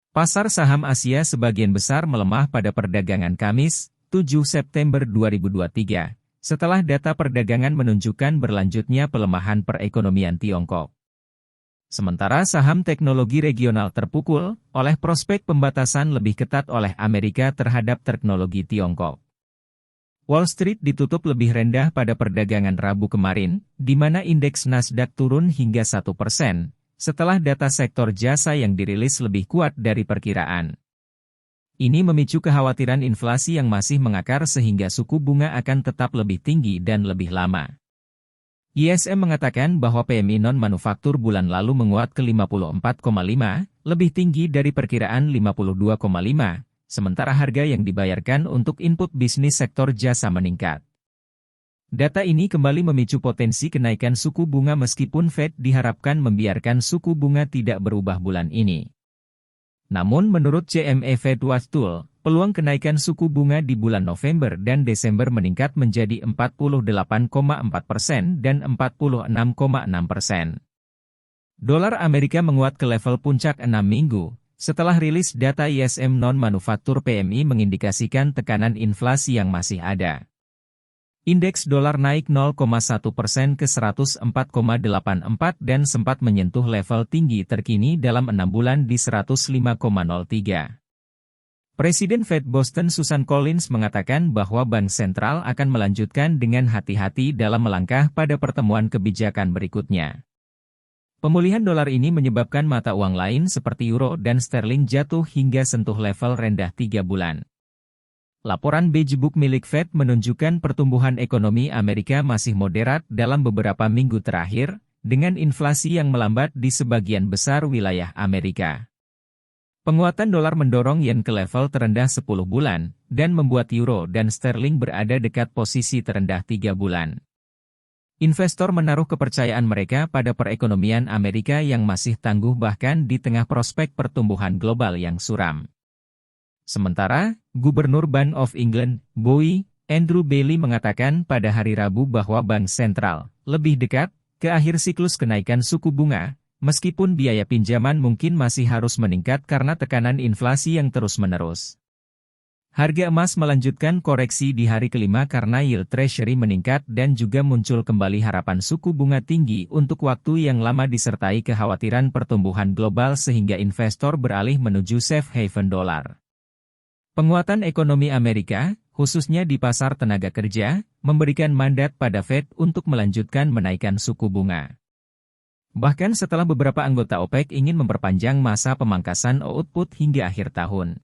Pasar saham Asia sebagian besar melemah pada perdagangan Kamis, 7 September 2023, setelah data perdagangan menunjukkan berlanjutnya pelemahan perekonomian Tiongkok. Sementara saham teknologi regional terpukul oleh prospek pembatasan lebih ketat oleh Amerika terhadap teknologi Tiongkok. Wall Street ditutup lebih rendah pada perdagangan Rabu kemarin, di mana indeks Nasdaq turun hingga 1%, setelah data sektor jasa yang dirilis lebih kuat dari perkiraan. Ini memicu kekhawatiran inflasi yang masih mengakar sehingga suku bunga akan tetap lebih tinggi dan lebih lama. ISM mengatakan bahwa PMI non-manufaktur bulan lalu menguat ke 54,5, lebih tinggi dari perkiraan 52,5, sementara harga yang dibayarkan untuk input bisnis sektor jasa meningkat. Data ini kembali memicu potensi kenaikan suku bunga meskipun Fed diharapkan membiarkan suku bunga tidak berubah bulan ini. Namun menurut CME Fed Watch Tool, peluang kenaikan suku bunga di bulan November dan Desember meningkat menjadi 48,4% dan 46,6%. Dolar Amerika menguat ke level puncak 6 minggu, setelah rilis data ISM non-manufaktur PMI mengindikasikan tekanan inflasi yang masih ada. Indeks dolar naik 0,1% ke 104,84 dan sempat menyentuh level tinggi terkini dalam 6 bulan di 105,03. Presiden Fed Boston Susan Collins mengatakan bahwa Bank Sentral akan melanjutkan dengan hati-hati dalam melangkah pada pertemuan kebijakan berikutnya. Pemulihan dolar ini menyebabkan mata uang lain seperti euro dan sterling jatuh hingga sentuh level rendah 3 bulan. Laporan Beige Book milik Fed menunjukkan pertumbuhan ekonomi Amerika masih moderat dalam beberapa minggu terakhir, dengan inflasi yang melambat di sebagian besar wilayah Amerika. Penguatan dolar mendorong yen ke level terendah 10 bulan, dan membuat euro dan sterling berada dekat posisi terendah 3 bulan. Investor menaruh kepercayaan mereka pada perekonomian Amerika yang masih tangguh bahkan di tengah prospek pertumbuhan global yang suram. Sementara, Gubernur Bank of England, BOE, Andrew Bailey mengatakan pada hari Rabu bahwa Bank Sentral lebih dekat ke akhir siklus kenaikan suku bunga, meskipun biaya pinjaman mungkin masih harus meningkat karena tekanan inflasi yang terus-menerus. Harga emas melanjutkan koreksi di hari kelima karena yield treasury meningkat dan juga muncul kembali harapan suku bunga tinggi untuk waktu yang lama disertai kekhawatiran pertumbuhan global sehingga investor beralih menuju safe haven dolar. Penguatan ekonomi Amerika, khususnya di pasar tenaga kerja, memberikan mandat pada Fed untuk melanjutkan menaikkan suku bunga. Bahkan setelah beberapa anggota OPEC ingin memperpanjang masa pemangkasan output hingga akhir tahun.